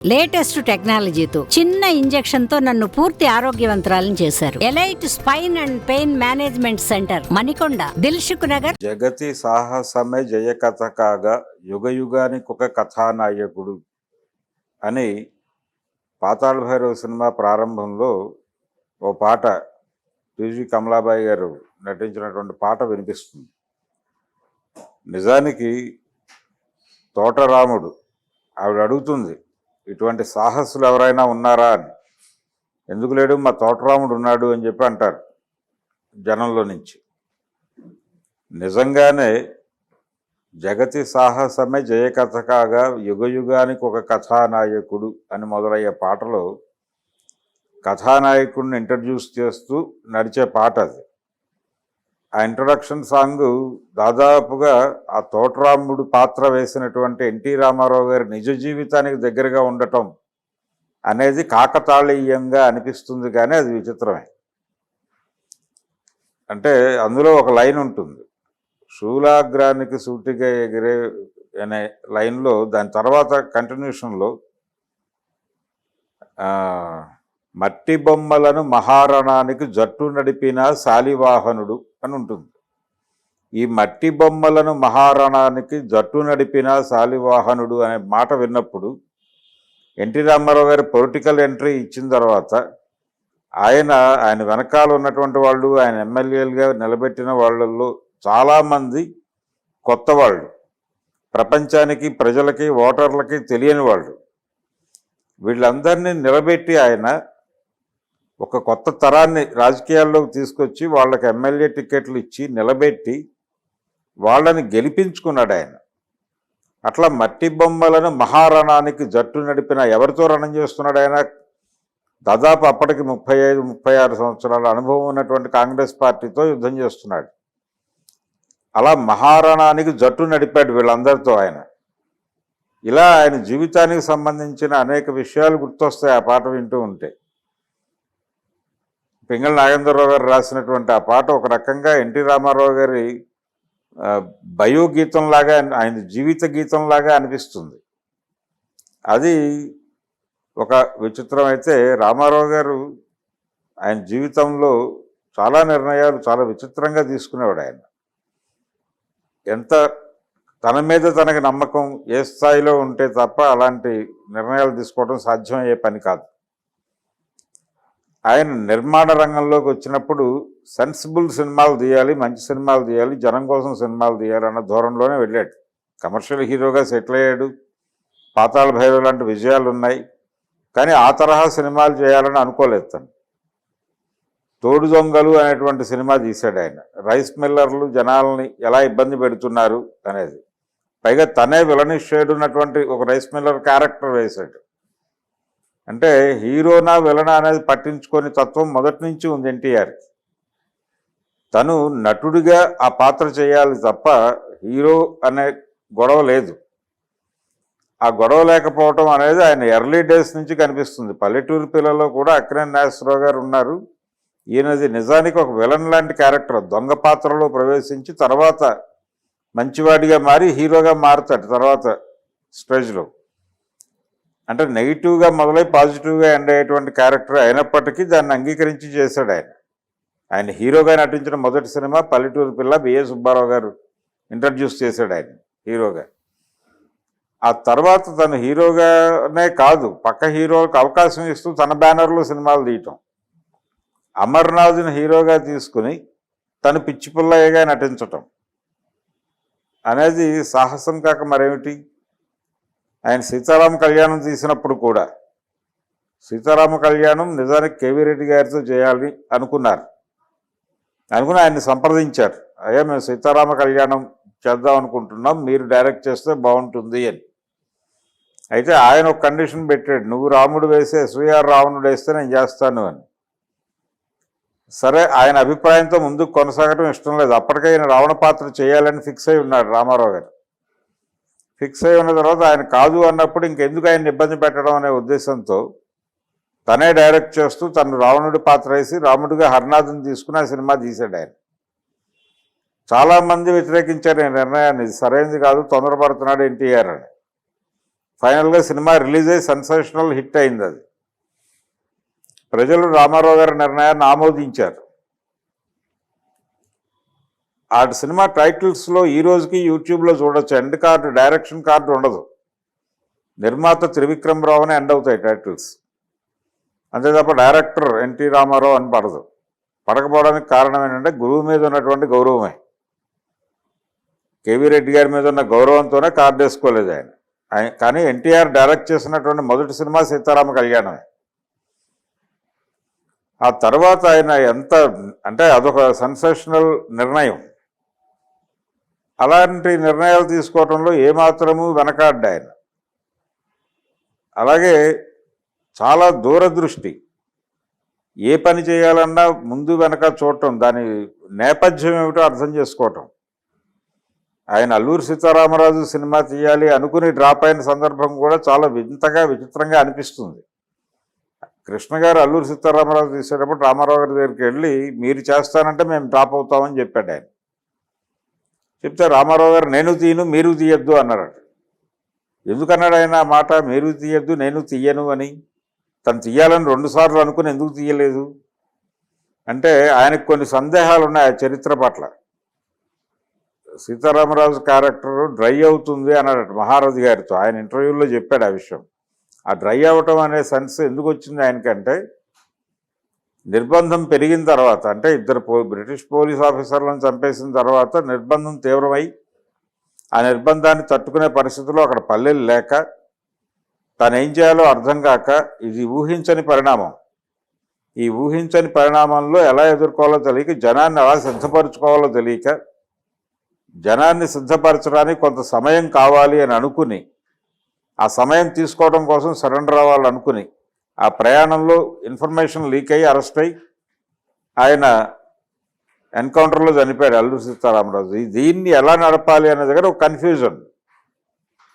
Latest టెక్నాలజీతో చిన్న injection తో నన్ను పూర్తి ఆరోగ్యవంతురాలను చేశారు. Elite spine and pain management centre, Manikonda, Dilsukhnagar. జగతి సాహసమే జయ కథ కాగా యుగయుగానికి ఒక కథానాయకుడు అని పాతాళ భైరవ సినిమా ప్రారంభంలో ఓ పాట టీజీ కమలాబాయి గారు నటించినటువంటి పాట వినిపిస్తుంది. నిజానికి తోటరాముడు ఆవిడ అడుగుతుంది, ఇటువంటి సాహసులు ఎవరైనా ఉన్నారా అని. ఎందుకు లేడు, మా తోటరాముడు ఉన్నాడు అని చెప్పి అంటారు జనంలో నుంచి. నిజంగానే జగతి సాహసమే జయకథ కాగా యుగయుగానికి ఒక కథానాయకుడు అని మొదలయ్యే పాటలో కథానాయకుడిని ఇంట్రడ్యూస్ చేస్తూ నడిచే పాట అది. ఆ ఇంట్రొడక్షన్ సాంగ్ దాదాపుగా ఆ తోటరాముడు పాత్ర వేసినటువంటి ఎన్టీ రామారావు గారి నిజ జీవితానికి దగ్గరగా ఉండటం అనేది కాకతాళీయంగా అనిపిస్తుంది, కానీ అది విచిత్రమే. అంటే అందులో ఒక లైన్ ఉంటుంది, శూలాగ్రానికి సూటిగా ఎగిరే అనే లైన్లో, దాని తర్వాత కంటిన్యూషన్లో మట్టి బొమ్మలను మహారణానికి జట్టు నడిపిన శాలివాహనుడు అని ఉంటుంది. ఈ మట్టి బొమ్మలను మహారణానికి జట్టు నడిపిన శాలివాహనుడు అనే మాట విన్నప్పుడు ఎన్టీ రామారావు గారి పొలిటికల్ ఎంట్రీ ఇచ్చిన తర్వాత ఆయన వెనకాల ఉన్నటువంటి వాళ్ళు, ఆయన ఎమ్మెల్యేలుగా నిలబెట్టిన వాళ్ళల్లో చాలామంది కొత్త వాళ్ళు, ప్రపంచానికి, ప్రజలకి, ఓటర్లకి తెలియని వాళ్ళు. వీళ్ళందరినీ నిలబెట్టి ఆయన ఒక కొత్త తరాన్ని రాజకీయాల్లోకి తీసుకొచ్చి వాళ్ళకి ఎమ్మెల్యే టికెట్లు ఇచ్చి నిలబెట్టి వాళ్ళని గెలిపించుకున్నాడు ఆయన. అట్లా మట్టి బొమ్మలను మహారణానికి జట్టు నడిపిన, ఎవరితో రణం చేస్తున్నాడు ఆయన? దాదాపు అప్పటికి 35-36 సంవత్సరాల అనుభవం ఉన్నటువంటి కాంగ్రెస్ పార్టీతో యుద్ధం చేస్తున్నాడు. అలా మహారణానికి జట్టు నడిపాడు వీళ్ళందరితో ఆయన. ఇలా ఆయన జీవితానికి సంబంధించిన అనేక విషయాలు గుర్తొస్తాయి ఆ పాట వింటూ ఉంటే. పింగళ నాగేంద్రరావు గారు రాసినటువంటి ఆ పాట ఒక రకంగా ఎన్టీ రామారావు గారి బయోగీతంలాగా, ఆయన జీవిత గీతంలాగా అనిపిస్తుంది. అది ఒక విచిత్రం. అయితే రామారావు గారు ఆయన జీవితంలో చాలా నిర్ణయాలు చాలా విచిత్రంగా తీసుకునేవాడు. ఆయన ఎంత తన మీద తనకి నమ్మకం ఏ స్థాయిలో ఉంటే తప్ప అలాంటి నిర్ణయాలు తీసుకోవడం సాధ్యమయ్యే పని కాదు. ఆయన నిర్మాణ రంగంలోకి వచ్చినప్పుడు సెన్సిబుల్ సినిమాలు తీయాలి, మంచి సినిమాలు తీయాలి, జనం కోసం సినిమాలు తీయాలి అన్న ధోరణిలోనే వెళ్ళాడు. కమర్షియల్ హీరోగా సెటిల్ అయ్యాడు, పాతాళ భైరవ లాంటి విజయాలు ఉన్నాయి, కానీ ఆ తరహా సినిమాలు చేయాలని అనుకోలేదు తను. తోడు దొంగలు అనేటువంటి సినిమా తీశాడు ఆయన. రైస్ మిల్లర్లు జనాలని ఎలా ఇబ్బంది పెడుతున్నారు అనేది, పైగా తనే విలనిషేడ్ ఉన్నటువంటి ఒక రైస్ మిల్లర్ క్యారెక్టర్ వేశాడు. అంటే హీరోనా విలనా అనేది పట్టించుకొని తత్వం మొదటి నుంచి ఉంది ఎన్టీఆర్కి. తను నటుడిగా ఆ పాత్ర చేయాలి తప్ప హీరో అనే గొడవ లేదు. ఆ గొడవ లేకపోవటం అనేది ఆయన ఎర్లీ డేస్ నుంచి కనిపిస్తుంది. పల్లెటూరు పిల్లలో కూడా అక్కినేని నాగేశ్వరరావు గారు ఉన్నారు. ఈయనది నిజానికి ఒక విలన్ లాంటి క్యారెక్టర్. దొంగ పాత్రలో ప్రవేశించి తర్వాత మంచివాడిగా మారి హీరోగా మారుతాడు తర్వాత స్టేజ్లో. అంటే నెగిటివ్గా మొదలై పాజిటివ్గా ఎండ్ అయ్యేటువంటి క్యారెక్టర్ అయినప్పటికీ దాన్ని అంగీకరించి చేశాడు ఆయన. ఆయన హీరోగా నటించిన మొదటి సినిమా పల్లెటూరు పిల్ల, బిఏ సుబ్బారావు గారు ఇంట్రడ్యూస్ చేశాడు ఆయన హీరోగా. ఆ తర్వాత తను హీరోగానే కాదు, పక్క హీరోలకు అవకాశం ఇస్తూ తన బ్యానర్లో సినిమాలు తీయటం. అమర్నాథ్ని హీరోగా తీసుకుని తను పిచ్చి పుల్లయ్యగా నటించటం అనేది సాహసం కాక మరేమిటి? ఆయన సీతారామ కళ్యాణం తీసినప్పుడు కూడా, సీతారామ కళ్యాణం నిజానికి కేవీ రెడ్డి గారితో చేయాలి అనుకుని ఆయన్ని సంప్రదించారు. అయ్యా, మేము సీతారామ కళ్యాణం చేద్దాం అనుకుంటున్నాం, మీరు డైరెక్ట్ చేస్తే బాగుంటుంది అని. అయితే ఆయన ఒక కండిషన్ పెట్టాడు, నువ్వు రాముడు వేసి ఎస్వీఆర్ రావణుడు వేస్తే నేను చేస్తాను అని. సరే, ఆయన అభిప్రాయంతో ముందుకు కొనసాగడం ఇష్టం లేదు. అప్పటికే ఆయన రావణ పాత్ర చేయాలని ఫిక్స్ అయి ఉన్నాడు రామారావు గారు. ఫిక్స్ అయి ఉన్న తర్వాత ఆయన కాదు అన్నప్పుడు ఇంకెందుకు ఆయన ఇబ్బంది పెట్టడం అనే ఉద్దేశంతో తనే డైరెక్ట్ చేస్తూ తను రావణుడి పాత్ర వేసి రాముడిగా హర్నాథ్ని తీసుకుని ఆ సినిమా తీశాడు ఆయన. చాలామంది వ్యతిరేకించారు ఈ నిర్ణయాన్ని, ఇది సరైనది కాదు, తొందరపడుతున్నాడు ఎన్టీఆర్ అని. ఫైనల్గా సినిమా రిలీజ్ అయ్యి సెన్సేషనల్ హిట్ అయింది. అది ప్రజలు రామారావు గారి నిర్ణయాన్ని ఆమోదించారు. ఆ సినిమా టైటిల్స్లో ఈ రోజుకి యూట్యూబ్లో చూడొచ్చు. ఎండ్ కార్డు, డైరెక్షన్ కార్డు ఉండదు. నిర్మాత త్రివిక్రమ్ రావునే ఎండ్ అవుతాయి టైటిల్స్. అంతే తప్ప డైరెక్టర్ ఎన్టీ రామారావు అని పడదు. పడకపోవడానికి కారణం ఏంటంటే గురువు మీద ఉన్నటువంటి గౌరవమే. కేవీ రెడ్డి గారి మీద ఉన్న గౌరవంతోనే కార్డు వేసుకోలేదు ఆయన. కానీ ఎన్టీఆర్ డైరెక్ట్ చేసినటువంటి మొదటి సినిమా సీతారామ కళ్యాణమే. ఆ తర్వాత ఆయన ఎంత అంటే అదొక సెన్సేషనల్ నిర్ణయం. అలాంటి నిర్ణయాలు తీసుకోవడంలో ఏమాత్రము వెనకాడ్డా ఆయన. అలాగే చాలా దూరదృష్టి. ఏ పని చేయాలన్నా ముందు వెనక చూడటం, దాని నేపథ్యం ఏమిటో అర్థం చేసుకోవటం. ఆయన అల్లూరి సీతారామరాజు సినిమా తీయాలి అనుకుని డ్రాప్ అయిన సందర్భం కూడా చాలా వింతగా విచిత్రంగా అనిపిస్తుంది. కృష్ణ గారు అల్లూరి సీతారామరాజు తీసేటప్పుడు రామారావు గారి దగ్గరికి వెళ్ళి మీరు చేస్తానంటే మేము డ్రాప్ అవుతామని చెప్పాడు ఆయన. చెప్తే రామారావు గారు నేను తీయను మీరు తీయద్దు అన్నారట. ఎందుకన్నాడు ఆయన ఆ మాట? మీరు తీయద్దు నేను తీయను అని. తను తీయాలని 2 సార్లు అనుకుని ఎందుకు తీయలేదు అంటే ఆయనకు కొన్ని సందేహాలు ఉన్నాయి ఆ చరిత్ర పట్ల. సీతారామరాజు క్యారెక్టర్ డ్రై అవుతుంది అన్నాడట మహారథి గారితో. ఆయన ఇంటర్వ్యూలో చెప్పాడు ఆ విషయం. ఆ డ్రై అవ్వటం అనే సెన్స్ ఎందుకు వచ్చింది ఆయనకంటే, నిర్బంధం పెరిగిన తర్వాత, అంటే ఇద్దరు బ్రిటిష్ పోలీస్ ఆఫీసర్లను చంపేసిన తర్వాత నిర్బంధం తీవ్రమై ఆ నిర్బంధాన్ని తట్టుకునే పరిస్థితుల్లో అక్కడ పల్లెలు లేక తను ఏం చేయాలో అర్థం కాక, ఇది ఊహించని పరిణామం. ఈ ఊహించని పరిణామంలో ఎలా ఎదుర్కోవాలో తెలియక, జనాన్ని ఎలా సిద్ధపరచుకోవాలో తెలియక, జనాన్ని సిద్ధపరచడానికి కొంత సమయం కావాలి అని అనుకుని, ఆ సమయం తీసుకోవడం కోసం సరెండర్ అవ్వాలనుకుని, ఆ ప్రయాణంలో ఇన్ఫర్మేషన్ లీక్ అయ్యి అరెస్ట్ అయ్యి ఆయన ఎన్కౌంటర్లో చనిపోయాడు అల్లూరి సీతారామరాజు. దీన్ని ఎలా నడపాలి అనే దగ్గర ఒక కన్ఫ్యూజన్.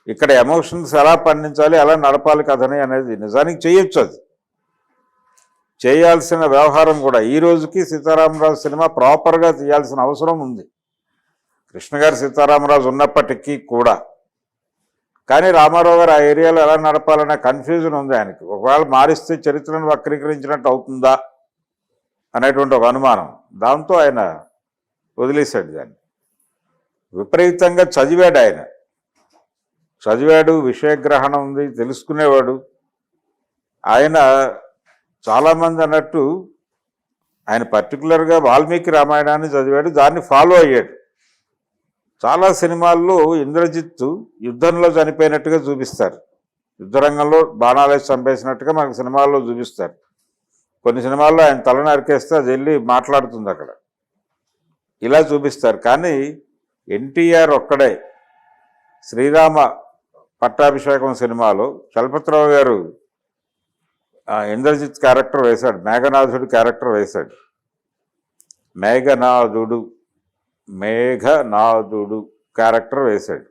ఇక్కడ ఎమోషన్స్ ఎలా పండించాలి, ఎలా నడపాలి కథని అనేది నిజానికి చేయొచ్చు. అది చేయాల్సిన వ్యవహారం కూడా ఈ రోజుకి సీతారామరాజు సినిమా ప్రాపర్గా తీయాల్సిన అవసరం ఉంది, కృష్ణ గారు సీతారామరాజు ఉన్నప్పటికీ కూడా. కానీ రామారావు గారు ఆ ఏరియాలో ఎలా నడపాలనే కన్ఫ్యూజన్ ఉంది ఆయనకి. ఒకవేళ మారిస్తే చరిత్రను వక్రీకరించినట్టు అవుతుందా అనేటువంటి ఒక అనుమానం. దాంతో ఆయన వదిలేశాడు దాన్ని. విపరీతంగా చదివాడు ఆయన. చదివాడు, విషయగ్రహణం ఉంది, తెలుసుకునేవాడు. ఆయన చాలామంది అన్నట్టు ఆయన పర్టికులర్గా వాల్మీకి రామాయణాన్ని చదివాడు, దాన్ని ఫాలో అయ్యాడు. చాలా సినిమాల్లో ఇంద్రజిత్తు యుద్ధంలో చనిపోయినట్టుగా చూపిస్తారు, యుద్ధరంగంలో బాణాలేసి చంపేసినట్టుగా మనకు సినిమాల్లో చూపిస్తారు. కొన్ని సినిమాల్లో ఆయన తల నరికేస్తే అది వెళ్ళి మాట్లాడుతుంది అక్కడ, ఇలా చూపిస్తారు. కానీ ఎన్టీఆర్ ఒక్కడే శ్రీరామ పట్టాభిషేకం సినిమాలో చలపతిరావు గారు ఇంద్రజిత్ క్యారెక్టర్ వేశాడు, మేఘనాథుడు క్యారెక్టర్ వేశాడు. మేఘనాథుడు క్యారెక్టర్ వేశాడు.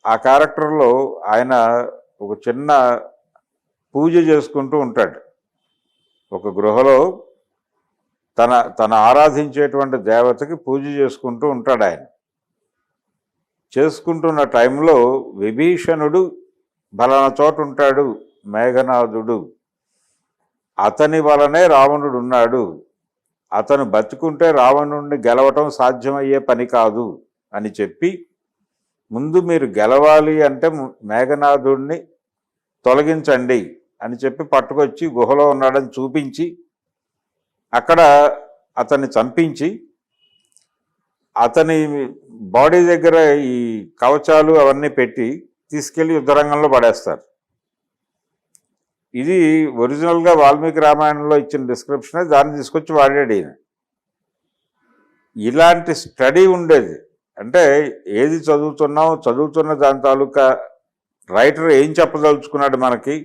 ఆ క్యారెక్టర్లో ఆయన ఒక చిన్న పూజ చేసుకుంటూ ఉంటాడు. ఒక గృహలో తన ఆరాధించేటువంటి దేవతకి పూజ చేసుకుంటూ ఉంటాడు. ఆయన చేసుకుంటున్న టైంలో విభీషణుడు బలానా చోట ఉంటాడు, మేఘనాథుడు, అతని వలనే రావణుడు ఉన్నాడు, అతను బతుకుంటే రావణుడిని గెలవటం సాధ్యమయ్యే పని కాదు అని చెప్పి, ముందు మీరు గెలవాలి అంటే మేఘనాథుడిని తొలగించండి అని చెప్పి పట్టుకొచ్చి గుహలో ఉన్నాడని చూపించి అక్కడ అతన్ని చంపించి అతని బాడీ దగ్గర ఈ కవచాలు అవన్నీ పెట్టి తీసుకెళ్ళి యుద్ధరంగంలో పడేస్తారు. ఇది ఒరిజినల్గా వాల్మీకి రామాయణంలో ఇచ్చిన డిస్క్రిప్షనే, దాన్ని తీసుకొచ్చి వాడాడు ఈయన. ఇలాంటి స్టడీ ఉండేది. అంటే ఏది చదువుతున్న దాని తాలూకా రైటర్ ఏం చెప్పదలుచుకున్నాడు మనకి,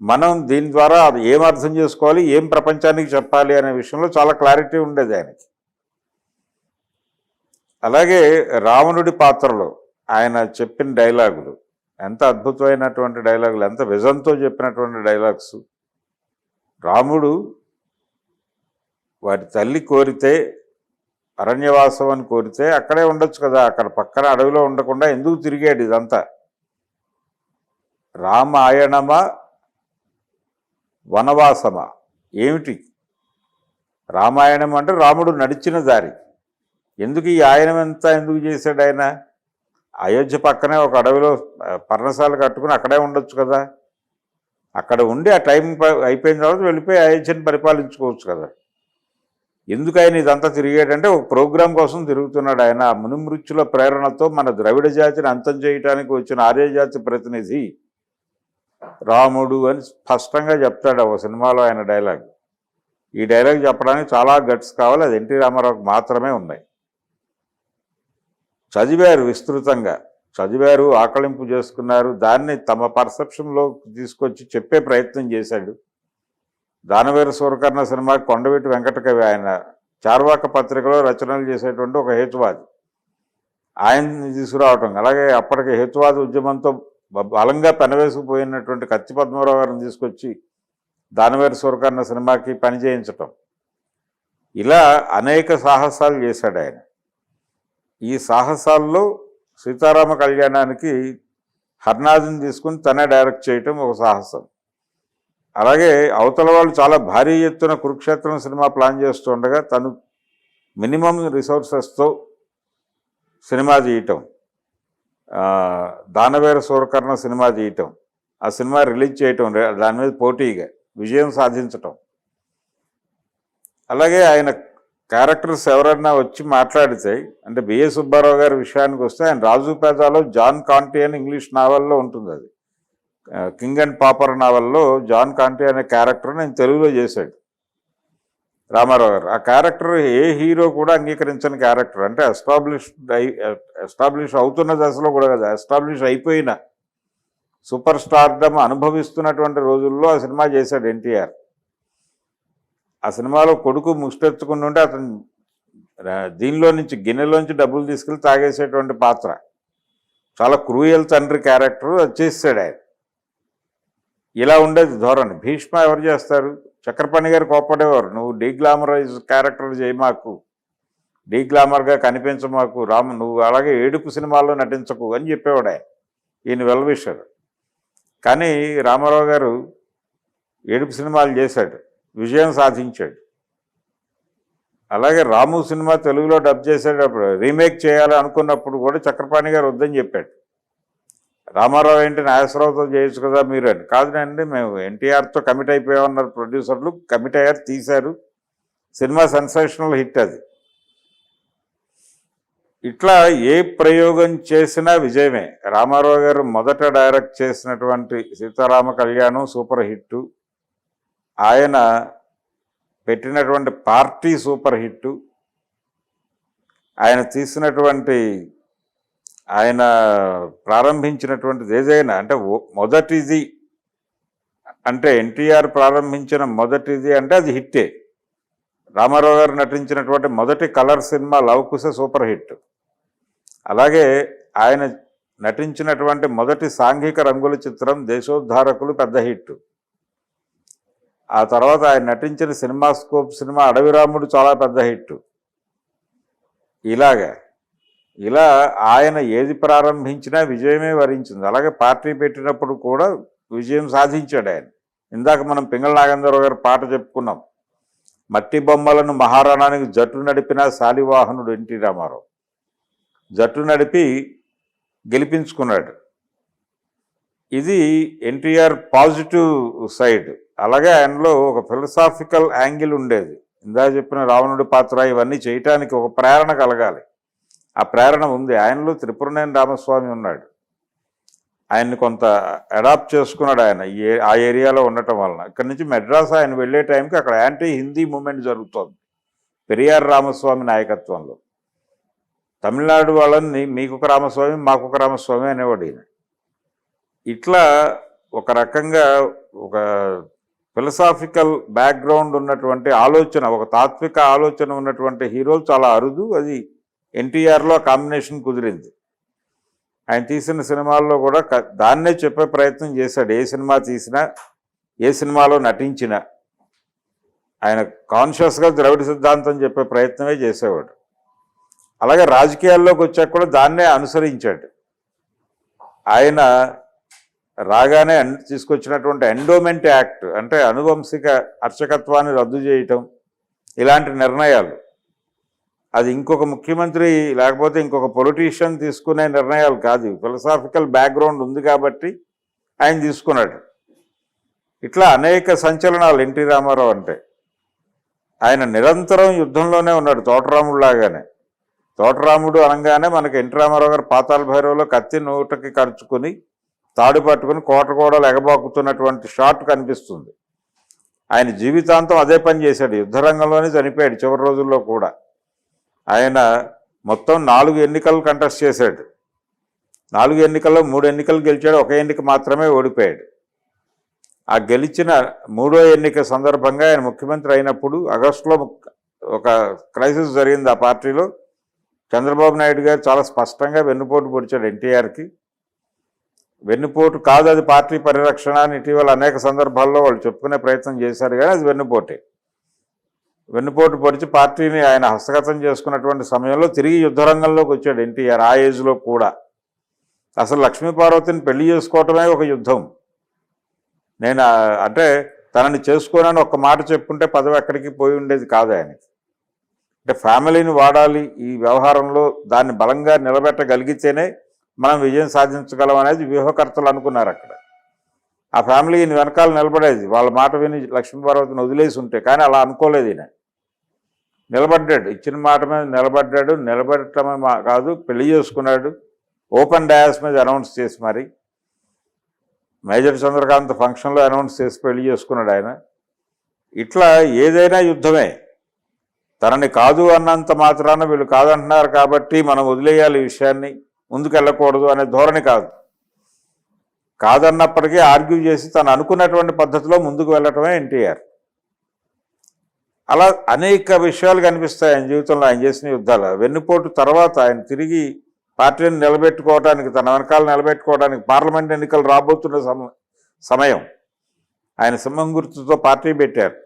మనం దీని ద్వారా అది ఏం అర్థం చేసుకోవాలి, ఏం ప్రపంచానికి చెప్పాలి అనే విషయంలో చాలా క్లారిటీ ఉండేది ఆయనకి. అలాగే రావణుడి పాత్రలో ఆయన చెప్పిన డైలాగులు ఎంత అద్భుతమైనటువంటి డైలాగులు, ఎంత విజన్తో చెప్పినటువంటి డైలాగ్స్. రాముడు వాటి తల్లి కోరితే, అరణ్యవాసం అని కోరితే అక్కడే ఉండొచ్చు కదా, అక్కడ పక్కన అడవిలో ఉండకుండా ఎందుకు తిరిగాడు ఇదంతా, రామాయణమా వనవాసమా? ఏమిటి రామాయణం అంటే? రాముడు నడిచిన దారి. ఎందుకు ఈ ఆయనం అంతా ఎందుకు చేశాడు ఆయన? అయోధ్య పక్కనే ఒక అడవిలో పర్ణశాల కట్టుకుని అక్కడే ఉండొచ్చు కదా. అక్కడ ఉండి ఆ టైం అయిపోయిన తర్వాత వెళ్ళిపోయి అయోధ్యని పరిపాలించుకోవచ్చు కదా. ఎందుకు ఆయన ఇదంతా తిరిగాడంటే ఒక ప్రోగ్రాం కోసం తిరుగుతున్నాడు ఆయన. మునిమృత్యుల ప్రేరణతో మన ద్రవిడ జాతిని అంతం చేయడానికి వచ్చిన ఆర్యజాతి ప్రతినిధి రాముడు అని స్పష్టంగా చెప్తాడు ఒక సినిమాలో ఆయన డైలాగ్. ఈ డైలాగ్ చెప్పడానికి చాలా గట్స్ కావాలి. అది ఎన్టీ రామారావుకి మాత్రమే ఉన్నాయి. చదివారు, విస్తృతంగా చదివారు, ఆకలింపు చేసుకున్నారు, దాన్ని తమ పర్సెప్షన్లో తీసుకొచ్చి చెప్పే ప్రయత్నం చేశాడు. దానవేరు సూరకర్ణ సినిమాకి కొండవీటి వెంకటకవి ఆయన చార్వాక పత్రికలో రచనలు చేసేటువంటి ఒక హేతువాది, ఆయన్ని తీసుకురావటం. అలాగే అప్పటికి హేతువాద ఉద్యమంతో బలంగా పెనవేసుకుపోయినటువంటి కత్తి పద్మరావు గారిని తీసుకొచ్చి దానవేరు సూరకర్ణ సినిమాకి పని చేయించటం. ఇలా అనేక సాహసాలు చేశాడు ఆయన. ఈ సాహసాల్లో సీతారామ కళ్యాణానికి హర్నాథ్ని తీసుకుని తనే డైరెక్ట్ చేయటం ఒక సాహసం. అలాగే అవతల వాళ్ళు చాలా భారీ ఎత్తున కురుక్షేత్రం సినిమా ప్లాన్ చేస్తుండగా తను మినిమం రిసోర్సెస్తో సినిమా తీయటం, దానవేర సూరకర్ణ సినిమా తీయటం, ఆ సినిమా రిలీజ్ చేయటం, దాని మీద పోటీగా విజయం సాధించటం. అలాగే ఆయన క్యారెక్టర్స్ ఎవరన్నా వచ్చి మాట్లాడితే, అంటే బిఏ సుబ్బారావు గారి విషయానికి వస్తే, ఆయన రాజు పేదాలో జాన్ కాంటీ అని ఇంగ్లీష్ నావల్లో ఉంటుంది, అది కింగ్ అండ్ పాపర్ నావల్లో జాన్ కాంటీ అనే క్యారెక్టర్ నేను తెలుగులో చేశాడు రామారావు గారు. ఆ క్యారెక్టర్ ఏ హీరో కూడా అంగీకరించని క్యారెక్టర్. అంటే ఎస్టాబ్లిష్ అవుతున్న దశలో కూడా కదా, ఎస్టాబ్లిష్ అయిపోయిన సూపర్ స్టార్డమ్ అనుభవిస్తున్నటువంటి రోజుల్లో ఆ సినిమా చేశాడు ఎన్టీఆర్. ఆ సినిమాలో కొడుకు ముష్టెత్తుకుని ఉంటే అతను దీనిలో నుంచి గిన్నెలోంచి డబ్బులు తీసుకెళ్ళి తాగేసేటువంటి పాత్ర, చాలా క్రూయల్ తండ్రి క్యారెక్టర్ అది చేసాడు ఆయన. ఇలా ఉండేది ధోరణి. భీష్మ ఎవరు చేస్తారు? చక్రపాణి గారు కోప్పడేవారు, నువ్వు డీగ్లామరైజ్ క్యారెక్టర్ చేయి, మాకు డీగ్లామర్గా కనిపించమాకు రాము, నువ్వు అలాగే ఏడుపు సినిమాల్లో నటించకు అని చెప్పేవాడు ఆయన. ఈయన వెల్విషర్. కానీ రామారావు గారు ఏడుపు సినిమాలు చేశాడు, విజయం సాధించాడు. అలాగే రాము సినిమా తెలుగులో డబ్ చేసేటప్పుడు రీమేక్ చేయాలి అనుకున్నప్పుడు కూడా చక్రపాణి గారు వద్దని చెప్పాడు. రామారావు ఏంటి నాగేశ్వరరావుతో చేయొచ్చు కదా మీరు అని. కాదునండి, మేము ఎన్టీఆర్తో కమిట్ అయిపోయామన్నారు ప్రొడ్యూసర్లు, కమిట్ అయ్యారు, తీశారు, సినిమా సెన్సేషనల్ హిట్ అది. ఇట్లా ఏ ప్రయోగం చేసినా విజయమే. రామారావు గారు మొదట డైరెక్ట్ చేసినటువంటి సీతారామ కళ్యాణం సూపర్ హిట్టు, ఆయన పెట్టినటువంటి పార్టీ సూపర్ హిట్టు, ఆయన తీసినటువంటి ఆయన ప్రారంభించినటువంటిది ఏదైనా అంటే మొదటిది అంటే ఎన్టీఆర్ ప్రారంభించిన మొదటిది అంటే అది హిట్టే. రామారావు గారు నటించినటువంటి మొదటి కలర్ సినిమా లవకుశ సూపర్ హిట్. అలాగే ఆయన నటించినటువంటి మొదటి సాంఘిక రంగుల చిత్రం దేశోద్ధారకులు పెద్ద హిట్. ఆ తర్వాత ఆయన నటించిన సినిమా స్కోప్ సినిమా అడవిరాముడు చాలా పెద్ద హిట్. ఇలా ఆయన ఏది ప్రారంభించినా విజయమే వరించింది. అలాగే పార్టీ పెట్టినప్పుడు కూడా విజయం సాధించాడు ఆయన. ఇందాక మనం పింగళ నాగేంద్రరావు గారు పాట చెప్పుకున్నాం, మట్టి బొమ్మలను మహారాణానికి జట్టు నడిపిన శాలివాహనుడు ఎన్టీ రామారావు. జట్టు నడిపి గెలిపించుకున్నాడు. ఇది ఎన్టీఆర్ పాజిటివ్ సైడ్. అలాగే ఆయనలో ఒక ఫిలసాఫికల్ యాంగిల్ ఉండేది. ఇందా చెప్పిన రావణుడి పాత్ర ఇవన్నీ చేయటానికి ఒక ప్రేరణ కలగాలి. ఆ ప్రేరణ ఉంది ఆయనలో. త్రిపురనేని రామస్వామి ఉన్నాడు, ఆయన్ని కొంత అడాప్ట్ చేసుకున్నాడు ఆయన ఆ ఏరియాలో ఉండటం వలన. ఇక్కడి నుంచి మెడ్రాస్ ఆయన వెళ్ళే టైంకి అక్కడ యాంటీ హిందీ మూమెంట్ జరుగుతోంది పెరియార్ రామస్వామి నాయకత్వంలో. తమిళనాడు వాళ్ళని మీకొక రామస్వామి మాకొక రామస్వామి అనేవాడు ఈయన. ఇట్లా ఒక రకంగా ఒక ఫిలసాఫికల్ బ్యాక్గ్రౌండ్ ఉన్నటువంటి ఆలోచన, ఒక తాత్విక ఆలోచన ఉన్నటువంటి హీరోలు చాలా అరుదు. అది ఎన్టీఆర్లో కాంబినేషన్ కుదిరింది. ఆయన తీసిన సినిమాల్లో కూడా దాన్నే చెప్పే ప్రయత్నం చేశాడు. ఏ సినిమా తీసినా, ఏ సినిమాలో నటించినా ఆయన కాన్షియస్గా ద్రవిడ సిద్ధాంతం చెప్పే ప్రయత్నమే చేసేవాడు. అలాగే రాజకీయాల్లోకి వచ్చాక కూడా దాన్నే అనుసరించాడు. ఆయన రాగానే తీసుకొచ్చినటువంటి ఎండోమెంట్ యాక్ట్ అంటే అనువంశిక అర్చకత్వాన్ని రద్దు చేయటం, ఇలాంటి నిర్ణయాలు అది ఇంకొక ముఖ్యమంత్రి లేకపోతే ఇంకొక పొలిటీషియన్ తీసుకునే నిర్ణయాలు కాదు. ఫిలసాఫికల్ బ్యాక్గ్రౌండ్ ఉంది కాబట్టి ఆయన తీసుకున్నాడు. ఇట్లా అనేక సంచలనాలు ఎన్టీ రామారావు అంటే. ఆయన నిరంతరం యుద్ధంలోనే ఉన్నాడు, తోటరాముడు లాగానే. తోటరాముడు అనగానే మనకి ఎన్టీ రామారావు గారు పాతాళ భైరవలో కత్తి నోటకి ఖర్చుకుని తాడు పట్టుకుని కోట కూడా ఎగబాకుతున్నటువంటి షాట్ కనిపిస్తుంది. ఆయన జీవితాంతం అదే పని చేశాడు. యుద్ధరంగంలోనే చనిపోయాడు చివరి రోజుల్లో కూడా. ఆయన మొత్తం 4 ఎన్నికలు కంటెస్ట్ చేశాడు. 4 ఎన్నికల్లో 3 ఎన్నికలు గెలిచాడు, 1 ఎన్నిక మాత్రమే ఓడిపోయాడు. ఆ గెలిచిన 3వ ఎన్నిక సందర్భంగా ఆయన ముఖ్యమంత్రి అయినప్పుడు ఆగస్టులో ఒక క్రైసిస్ జరిగింది ఆ పార్టీలో. చంద్రబాబు నాయుడు గారు చాలా స్పష్టంగా వెన్నుపోటు పొడిచాడు ఎన్టీఆర్కి. వెన్నుపోటు కాదు, అది పార్టీ పరిరక్షణ అని ఇటీవల అనేక సందర్భాల్లో వాళ్ళు చెప్పుకునే ప్రయత్నం చేశారు, కానీ అది వెన్నుపోటే. వెన్నుపోటు పొడిచి పార్టీని ఆయన హస్తగతం చేసుకున్నటువంటి సమయంలో తిరిగి యుద్ధరంగంలోకి వచ్చాడు ఎన్టీఆర్. ఆ ఏజ్లో కూడా అసలు లక్ష్మీపార్వతిని పెళ్లి చేసుకోవటమే ఒక యుద్ధం. నేను అంటే తనని చేసుకోనని ఒక్క మాట చెప్పుంటే పదవి ఎక్కడికి పోయి ఉండేది కాదు ఆయనకి. అంటే ఫ్యామిలీని వాడాలి ఈ వ్యవహారంలో, దాన్ని బలంగా నిలబెట్టగలిగితేనే మనం విజయం సాధించగలం అనేది వ్యూహకర్తలు అనుకున్నారు అక్కడ. ఆ ఫ్యామిలీని వెనకాల నిలబడేది, వాళ్ళ మాట విని లక్ష్మీపార్వతిని వదిలేసి ఉంటే. కానీ అలా అనుకోలేదు ఈయన. నిలబడ్డాడు, ఇచ్చిన మాట మీద నిలబడ్డాడు. నిలబడటమే కాదు, పెళ్లి చేసుకున్నాడు. ఓపెన్ డయాస్ మీద అనౌన్స్ చేసి మరి మేజర్ చంద్రకాంత్ ఫంక్షన్లో అనౌన్స్ చేసి పెళ్లి చేసుకున్నాడు ఆయన. ఇట్లా ఏదైనా యుద్ధమే. తనని కాదు అన్నంత మాత్రాన వీళ్ళు కాదంటున్నారు కాబట్టి మనం వదిలేయాలి ఈ విషయాన్ని, ముందుకు వెళ్ళకూడదు అనే ధోరణి కాదు. కాదన్నప్పటికీ ఆర్గ్యూ చేసి తను అనుకున్నటువంటి పద్ధతిలో ముందుకు వెళ్ళటమే ఎన్టీఆర్. అలా అనేక విషయాలు కనిపిస్తాయి ఆయన జీవితంలో, ఆయన చేసిన యుద్ధాలు. వెన్నుపోటు తర్వాత ఆయన తిరిగి పార్టీని నిలబెట్టుకోవడానికి, తన వెనకాల నిలబెట్టుకోవడానికి పార్లమెంట్ ఎన్నికలు రాబోతున్న సమయం ఆయన సింహం గుర్తుతో పార్టీ పెట్టారు.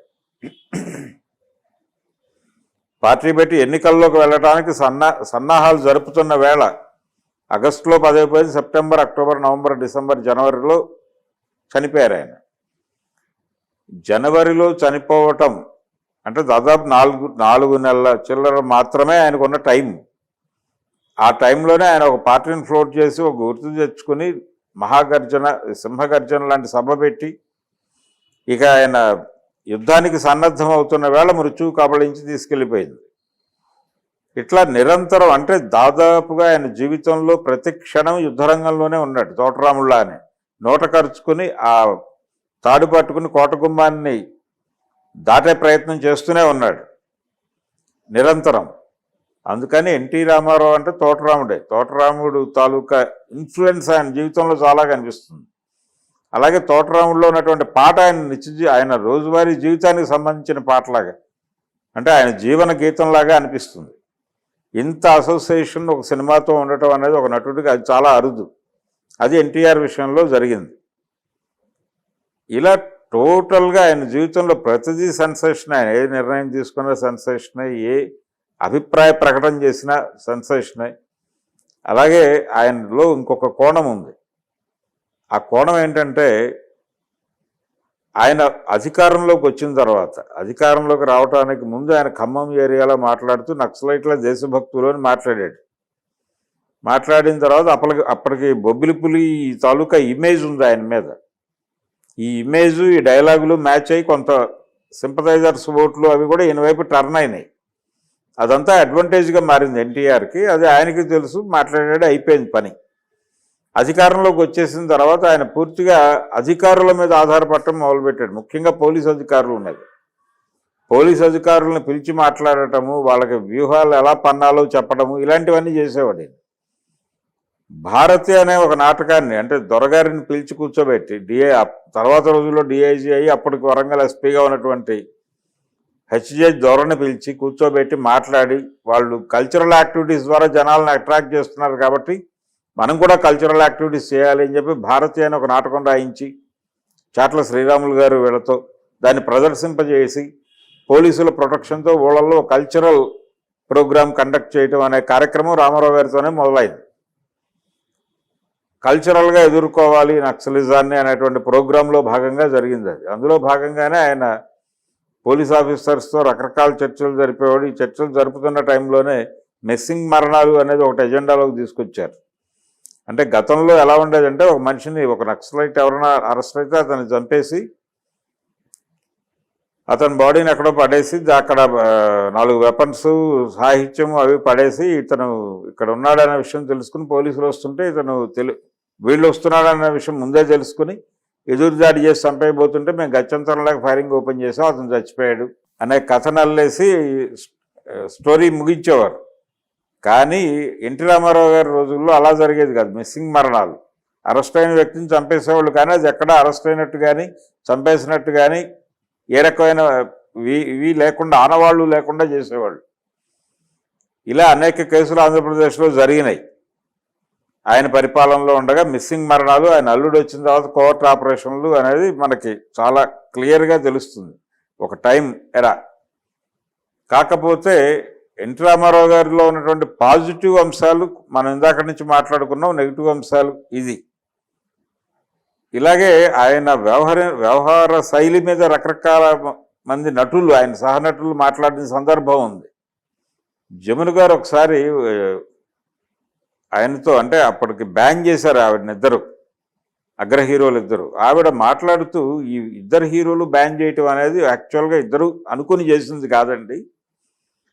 పార్టీ పెట్టి ఎన్నికల్లోకి వెళ్ళడానికి సన్నాహాలు జరుపుతున్న వేళ ఆగస్టులో పదవి పోయింది. సెప్టెంబర్, అక్టోబర్, నవంబర్, డిసెంబర్, జనవరిలో చనిపోయారు ఆయన. జనవరిలో చనిపోవటం అంటే దాదాపు 4 నెలల చిల్లర మాత్రమే ఆయనకున్న టైం. ఆ టైంలోనే ఆయన ఒక పార్టీని ఫ్లోట్ చేసి ఒక గుర్తు తెచ్చుకుని మహాగర్జన, సింహగర్జన లాంటి సభ పెట్టి ఇక ఆయన యుద్ధానికి సన్నద్ధం అవుతున్న వేళ మృత్యువు కబళించి తీసుకెళ్ళిపోయింది. ఇట్లా నిరంతరం అంటే దాదాపుగా ఆయన జీవితంలో ప్రతి క్షణం యుద్ధరంగంలోనే ఉన్నాడు. తోటరాముళ్ళానే నోట ఖర్చుకుని ఆ తాడు పట్టుకుని కోట గుమ్మాన్ని దాటే ప్రయత్నం చేస్తూనే ఉన్నాడు నిరంతరం. అందుకని ఎన్టీ రామారావు అంటే తోటరాముడే. తోటరాముడు తాలూకా ఇన్ఫ్లుయెన్స్ ఆయన జీవితంలో చాలా కనిపిస్తుంది. అలాగే తోటరాముడిలో ఉన్నటువంటి పాట ఆయన రోజువారీ జీవితానికి సంబంధించిన పాటలాగా, అంటే ఆయన జీవన గీతంలాగా అనిపిస్తుంది. ఇంత అసోసియేషన్ ఒక సినిమాతో ఉండటం అనేది ఒక నటుడికి అది చాలా అరుదు. అది ఎన్టీఆర్ విషయంలో జరిగింది. ఇలా టోటల్గా ఆయన జీవితంలో ప్రతిదీ సెన్సేషన్. ఆయన ఏ నిర్ణయం తీసుకున్నా సెన్సేషనే, ఏ అభిప్రాయ ప్రకటన చేసినా సెన్సేషనే. అలాగే ఆయనలో ఇంకొక కోణం ఉంది. ఆ కోణం ఏంటంటే ఆయన అధికారంలోకి వచ్చిన తర్వాత, అధికారంలోకి రావడానికి ముందు ఆయన ఖమ్మం ఏరియాలో మాట్లాడుతూ నక్సలైట్ల దేశభక్తులు అని మాట్లాడాడు. మాట్లాడిన తర్వాత అప్పటికి బొబ్బిలిపులి తాలూకా ఇమేజ్ ఉంది ఆయన మీద. ఈ ఇమేజు, ఈ డైలాగులు మ్యాచ్ అయ్యి కొంత సింపథైజర్స్ ఓట్లు అవి కూడా ఈయన వైపు టర్న్ అయినాయి. అదంతా అడ్వాంటేజ్గా మారింది ఎన్టీఆర్కి. అది ఆయనకి తెలుసు, మాట్లాడాడు, అయిపోయింది పని. అధికారంలోకి వచ్చేసిన తర్వాత ఆయన పూర్తిగా అధికారుల మీద ఆధారపడటం మొదలుపెట్టాడు. ముఖ్యంగా పోలీసు అధికారులు ఉన్నది. పోలీసు అధికారులను పిలిచి మాట్లాడటము, వాళ్ళకి వ్యూహాలు ఎలా పన్నాలో చెప్పడము, ఇలాంటివన్నీ చేసేవాడు. భారతి అనే ఒక నాటకాన్ని, అంటే దొరగారిని పిలిచి కూర్చోబెట్టి తర్వాత రోజుల్లో డిఐజీ అయ్యి అప్పటికి వరంగల్ ఎస్పీగా ఉన్నటువంటి హెచ్జే దొరని పిలిచి కూర్చోబెట్టి మాట్లాడి, వాళ్ళు కల్చరల్ యాక్టివిటీస్ ద్వారా జనాలను అట్రాక్ట్ చేస్తున్నారు కాబట్టి మనం కూడా కల్చరల్ యాక్టివిటీస్ చేయాలి అని చెప్పి భారతి అని ఒక నాటకం రాయించి చాట్ల శ్రీరాములు గారు వీళ్ళతో దాన్ని ప్రదర్శింపజేసి పోలీసుల ప్రొటెక్షన్తో ఊళ్ళల్లో కల్చరల్ ప్రోగ్రామ్ కండక్ట్ చేయటం అనే కార్యక్రమం రామారావు గారితోనే మొదలైంది. కల్చరల్గా ఎదుర్కోవాలి నక్సలిజాన్ని అనేటువంటి ప్రోగ్రాంలో భాగంగా జరిగింది అది. అందులో భాగంగానే ఆయన పోలీస్ ఆఫీసర్స్తో రకరకాల చర్చలు జరిపేవాడు. ఈ చర్చలు జరుపుతున్న టైంలోనే మిస్సింగ్ మరణాలు అనేది ఒకటి ఎజెండాలోకి తీసుకొచ్చారు. అంటే గతంలో ఎలా ఉండేదంటే ఒక మనిషిని, ఒక నక్సలైట్ ఎవరైనా అరెస్ట్ అయితే అతన్ని చంపేసి అతని బాడీని ఎక్కడో పడేసి అక్కడ 4 వెపన్స్ సాహిత్యం అవి పడేసి ఇతను ఇక్కడ ఉన్నాడనే విషయం తెలుసుకుని పోలీసులు వస్తుంటే ఇతను వీళ్ళు వస్తున్నాడనే విషయం ముందే తెలుసుకుని ఎదురుదాడి చేసి చంపైపోతుంటే మేము గత్యంతరంలాగా ఫైరింగ్ ఓపెన్ చేసాం, అతను చచ్చిపోయాడు అనే కథను అల్లేసి స్టోరీ ముగించేవారు. కానీ ఎన్టీ రామారావు గారి రోజుల్లో అలా జరిగేది కాదు. మిస్సింగ్ మరణాలు, అరెస్ట్ అయిన వ్యక్తిని చంపేసేవాళ్ళు కానీ అది ఎక్కడ అరెస్ట్ అయినట్టు కానీ చంపేసినట్టు కానీ ఏ రకమైన ఇవి లేకుండా ఆనవాళ్ళు లేకుండా చేసేవాళ్ళు. ఇలా అనేక కేసులు ఆంధ్రప్రదేశ్లో జరిగినాయి ఆయన పరిపాలనలో ఉండగా. మిస్సింగ్ మరణాలు, ఆయన అల్లుడు వచ్చిన తర్వాత కోవర్ట్ ఆపరేషన్లు అనేది మనకి చాలా క్లియర్గా తెలుస్తుంది. ఒక టైం ఎరా. కాకపోతే ఎన్టీ రామారావు గారిలో ఉన్నటువంటి పాజిటివ్ అంశాలు మనం ఇందాక నుంచి మాట్లాడుకున్నాం, నెగిటివ్ అంశాలు ఇది. ఇలాగే ఆయన వ్యవహార శైలి మీద రకరకాల మంది నటులు, ఆయన సహనటులు మాట్లాడిన సందర్భం ఉంది. జమున గారు ఒకసారి ఆయనతో, అంటే అప్పటికి బ్యాన్ చేశారు ఆవిడనిద్దరు, అగ్ర హీరోలు ఇద్దరు. ఆవిడ మాట్లాడుతూ ఈ ఇద్దరు హీరోలు బ్యాన్ చేయటం అనేది యాక్చువల్గా ఇద్దరు అనుకుని చేసింది కాదండి,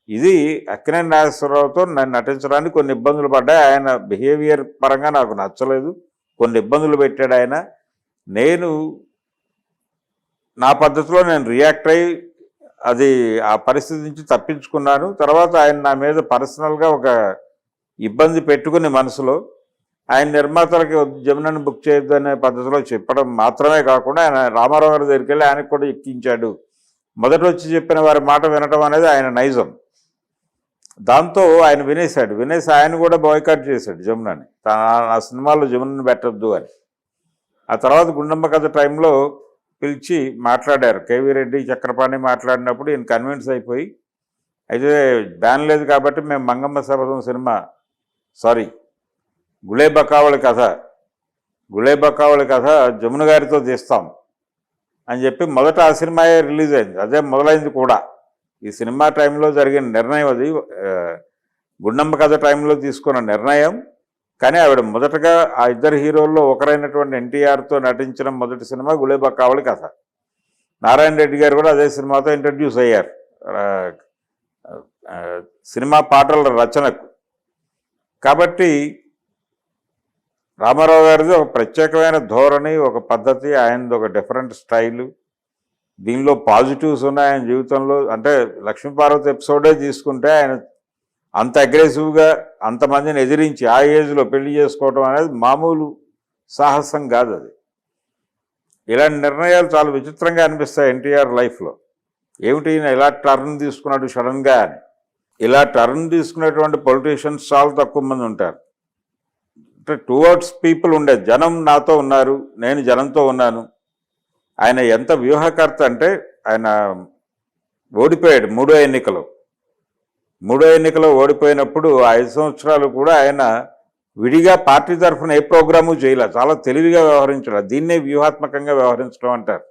ఇది అక్కినేని నాగేశ్వరరావుతో నేను నటించడానికి కొన్ని ఇబ్బందులు పడ్డాయి, ఆయన బిహేవియర్ పరంగా నాకు నచ్చలేదు, కొన్ని ఇబ్బందులు పెట్టాడు ఆయన, నేను నా పద్ధతిలో నేను రియాక్ట్ అయ్యి అది ఆ పరిస్థితి నుంచి తప్పించుకున్నాను. తర్వాత ఆయన నా మీద పర్సనల్గా ఒక ఇబ్బంది పెట్టుకుని మనసులో ఆయన నిర్మాతలకి జమునని బుక్ చేయొద్దు అనే పద్ధతిలో చెప్పడం మాత్రమే కాకుండా ఆయన రామారావు గారి దగ్గరికి వెళ్ళి ఆయనకు కూడా ఎక్కించాడు. మొదట వచ్చి చెప్పిన వారి మాట వినటం అనేది ఆయన నైజం. దాంతో ఆయన వినేసి ఆయన కూడా బాయ్కాట్ చేశాడు జమునని, ఆ సినిమాలో జమునని పెట్టద్దు అని. ఆ తర్వాత గుండమ్మ కథ టైంలో పిలిచి మాట్లాడారు కేవీ రెడ్డి, చక్రపాణి మాట్లాడినప్పుడు ఈయన కన్విన్స్ అయిపోయి, అయితే బ్యాన్ లేదు కాబట్టి మేము మంగమ్మ శపథం సినిమా, గులేబకావళి కథ జమున గారితో తీస్తాం అని చెప్పి మొదట ఆ సినిమాయే రిలీజ్ అయింది. అదే మొదలైంది కూడా. ఈ సినిమా టైంలో జరిగిన నిర్ణయం అది, గుండమ్మ కథ టైంలో తీసుకున్న నిర్ణయం. కానీ ఆవిడ మొదటగా ఆ ఇద్దరు హీరోల్లో ఒకరైనటువంటి ఎన్టీఆర్తో నటించిన మొదటి సినిమా గులేబకావళి కథ. నారాయణ రెడ్డి గారు కూడా అదే సినిమాతో ఇంట్రడ్యూస్ అయ్యారు సినిమా పాటల రచనకు. కాబట్టి రామారావు గారిది ఒక ప్రత్యేకమైన ధోరణి, ఒక పద్ధతి, ఆయనది ఒక డిఫరెంట్ స్టైలు. దీనిలో పాజిటివ్స్ ఉన్నాయి ఆయన జీవితంలో. అంటే లక్ష్మీపార్వతి ఎపిసోడే తీసుకుంటే ఆయన అంత అగ్రెసివ్గా అంతమందిని ఎదిరించి ఆ ఏజ్లో పెళ్లి చేసుకోవడం అనేది మామూలు సాహసం కాదు అది. ఇలాంటి నిర్ణయాలు చాలా విచిత్రంగా అనిపిస్తాయి ఎన్టీఆర్ లైఫ్లో. ఏమిటి ఈయన ఇలా టర్న్ తీసుకున్నాడు సడన్గా అని. ఇలా టర్న్ తీసుకునేటువంటి పొలిటీషియన్స్ చాలా తక్కువ మంది ఉంటారు. అంటే టువర్డ్స్ పీపుల్ ఉండేది, జనం నాతో ఉన్నారు, నేను జనంతో ఉన్నాను. ఆయన ఎంత వ్యూహకర్త అంటే ఆయన ఓడిపోయాడు మూడో ఎన్నికలో ఓడిపోయినప్పుడు 5 సంవత్సరాలు కూడా ఆయన విడిగా పార్టీ తరఫున ఏ ప్రోగ్రాము చేయలేదు. చాలా తెలివిగా వ్యవహరించాడు. దీన్నే వ్యూహాత్మకంగా వ్యవహరించడం అంటారు.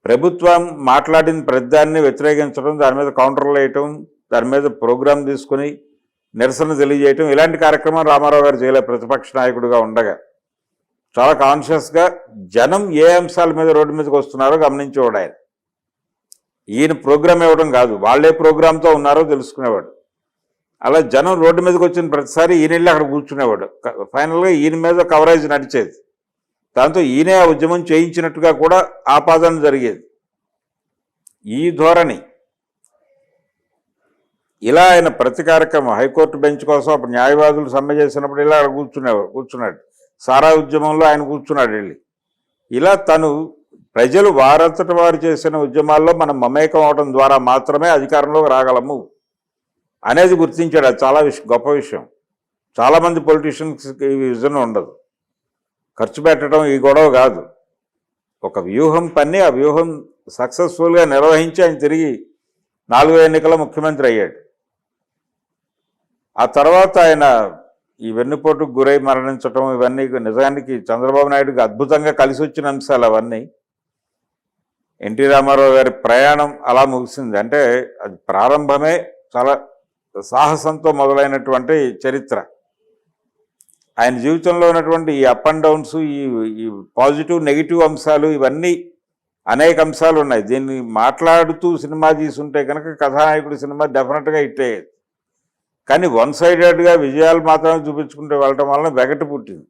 ప్రభుత్వం మాట్లాడిన ప్రతిదాన్ని వ్యతిరేకించడం, దాని మీద కౌంటర్లు వేయటం, దాని మీద ప్రోగ్రాం తీసుకుని నిరసన తెలియజేయటం, ఇలాంటి కార్యక్రమం రామారావు గారు చేయలేదు ప్రతిపక్ష నాయకుడిగా ఉండగా. చాలా కాన్షియస్గా జనం ఏ అంశాల మీద రోడ్డు మీదకి వస్తున్నారో గమనించేవాడు ఆయన. ఈయన ప్రోగ్రాం ఇవ్వడం కాదు, వాళ్ళే ప్రోగ్రాంతో ఉన్నారో తెలుసుకునేవాడు. అలా జనం రోడ్డు మీదకి వచ్చిన ప్రతిసారి ఈయన వెళ్ళి అక్కడ కూర్చునేవాడు. ఫైనల్గా ఈయన మీద కవరేజ్ నడిచేది. దాంతో ఈయనే ఆ ఉద్యమం చేయించినట్టుగా కూడా ఆపాదన జరిగేది. ఈ ధోరణి. ఇలా ఆయన ప్రతి కార్యక్రమం, హైకోర్టు బెంచ్ కోసం అప్పుడు న్యాయవాదులు సమ్మె చేసినప్పుడు ఇలా కూర్చున్నాడు. సారా ఉద్యమంలో ఆయన కూర్చున్నాడు వెళ్ళి. ఇలా తను ప్రజలు వారంతట వారు చేసిన ఉద్యమాల్లో మనం మమేకం అవడం ద్వారా మాత్రమే అధికారంలోకి రాగలము అనేది గుర్తించాడు. అది చాలా గొప్ప విషయం. చాలామంది పొలిటీషియన్స్కి ఈ విజన్ ఉండదు. ఖర్చు పెట్టడం ఈ గొడవ కాదు. ఒక వ్యూహం పన్ని ఆ వ్యూహం సక్సెస్ఫుల్గా నిర్వహించి ఆయన తిరిగి 4వ ఎన్నికల ముఖ్యమంత్రి అయ్యాడు. ఆ తర్వాత ఆయన ఈ వెన్నుపోటుకు గురై మరణించటం ఇవన్నీ నిజానికి చంద్రబాబు నాయుడుకి అద్భుతంగా కలిసి వచ్చిన అంశాలు అవన్నీ. ఎన్టీ రామారావు గారి ప్రయాణం అలా ముగిసింది. అంటే అది ప్రారంభమే చాలా సాహసంతో మొదలైనటువంటి చరిత్ర. ఆయన జీవితంలో ఉన్నటువంటి ఈ అప్ అండ్ డౌన్స్, ఈ పాజిటివ్ నెగిటివ్ అంశాలు, ఇవన్నీ అనేక అంశాలు ఉన్నాయి. దీన్ని మాట్లాడుతూ సినిమా తీసుంటే కనుక కథానాయకుడి సినిమా డెఫినెట్గా హిట్ అయ్యేది. కానీ వన్ సైడెడ్గా విజయాలు మాత్రమే చూపించుకుంటూ వెళ్ళటం వలన వెగటు పుట్టింది.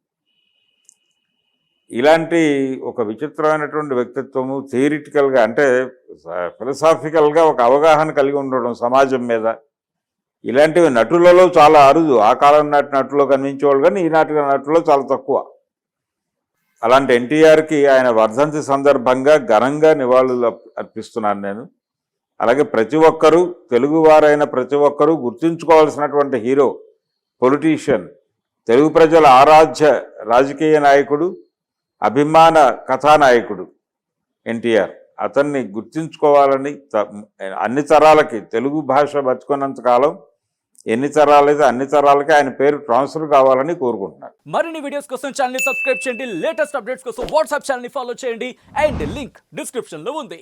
ఇలాంటి ఒక విచిత్రమైనటువంటి వ్యక్తిత్వము, థియరిటికల్గా అంటే ఫిలసాఫికల్గా ఒక అవగాహన కలిగి ఉండడం సమాజం మీద, ఇలాంటివి నటులలో చాలా అరుదు. ఆ కాలం నాటి నటులో కనిపించేవాళ్ళు కానీ ఈనాటి నటులో చాలా తక్కువ. అలాంటి ఎన్టీఆర్కి ఆయన వర్ధంతి సందర్భంగా ఘనంగా నివాళులు అర్పిస్తున్నాను నేను. అలాగే ప్రతి ఒక్కరూ, తెలుగువారైన ప్రతి ఒక్కరూ గుర్తుంచుకోవాల్సినటువంటి హీరో, పొలిటీషియన్, తెలుగు ప్రజల ఆరాధ్య రాజకీయ నాయకుడు, అభిమాన కథానాయకుడు ఎన్టీఆర్. అతన్ని గుర్తుంచుకోవాలని అన్ని తరాలకి, తెలుగు భాష బతుకున్నంత కాలం ఎన్ని తరాలైతే అన్ని తరాలకి ఆయన పేరు ట్రాన్స్ఫర్ కావాలని కోరుకుంటున్నాను. మరిన్ని వీడియోస్ కోసం ఛానల్ ని సబ్స్క్రైబ్ చేయండి, లేటెస్ట్ అప్డేట్స్ కోసం వాట్సాప్ ఛానల్ ని ఫాలో చేయండి అండ్ లింక్ డిస్క్రిప్షన్ లో ఉంది.